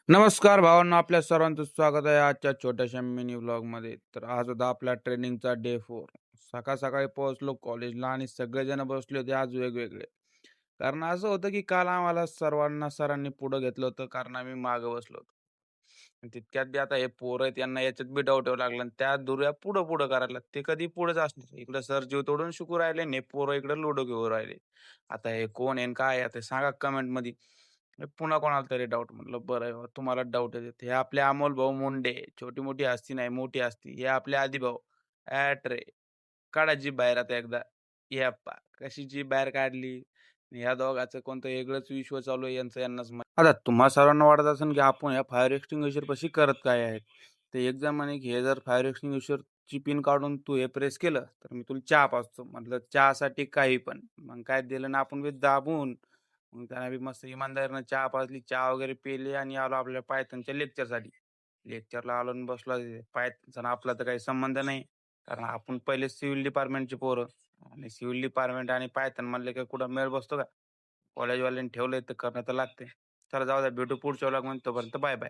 नमस्कार भावांनो, आपल्या सर्वांचं स्वागत आहे आजच्या छोट्याशा मिनी व्लॉगमध्ये. तर आज होता आपला ट्रेनिंगचा डे 4. सकाळ-सकाळी पोहोचलो कॉलेजला आणि सगळेजण बसले होते आज वेगवेगळे. कारण असं होतं की काल आम्हाला सर्वांना सरांनी पुढं घेतलं होतं कारण आम्ही मागं बसलो होतो. आणि तितक्यात बी आता हे पोरं आहेत यांना याच्यात बी डाऊट येऊ लागला आणि त्या दुऱ्या पुढं-पुढं करायला. ते कधी पुढेच असणार. इकडं सर जीव तोडून शिकू राहिले आणि हे पोरं इकडं लुडो घेऊन राहिले. आता हे कोण आहे आणि काय आहे? आता सांगा कमेंटमध्ये. पुन्हा कोणाला तरी डाऊट म्हटलं बरं आहे बाबा तुम्हाला डाऊट येते. हे आपले अमोल भाऊ मुंडे, छोटी-मोठी हस्ती नाही मोठी हस्ती. हे आपले आदिभाऊ. रे काढा जीभ बाहेर आता एकदा. हे पहा कशी जीभ बाहेर काढली. ह्या दोघांचं कोणतं वेगळंच विश्व चालू आहे यांचं यांनाच माहीत. आता तुम्हा सर्वांना वाटत असेल की आपण या फायर एक्स्टिंग्विशर पाशी करत काय आहेत? तर एक जण म्हणे की हे जर फायर एक्स्टिंग्विशरची पिन काढून तू हे प्रेस केलं, तर मी तुला चहा पाजतो. म्हटलं चहासाठी काही पण. मग काय दिलं ना आपण बी दाबून. मग त्यानं बी मस्त इमानदारीनं चहा पाजली. चहा वगैरे पिली आणि आलो आपल्या पायथॉनच्या लेक्चरसाठी. लेक्चरला आलो आणि बसलो तिथे. पायथॉनचा आणि आपला तर काही संबंध नाही. कारण आपण पहिले सिव्हिल डिपार्टमेंटचे पोरं आणि सिव्हिल डिपार्टमेंट आणि पायथॉन म्हणले की कुठं मेळ बसतो का? कॉलेजवाल्यांनी ठेवलंय तर करणं तर लागते. चला जाऊ द्या भेटू पुढच्या व्लॉगमध्ये. तोपर्यंत बाय बाय.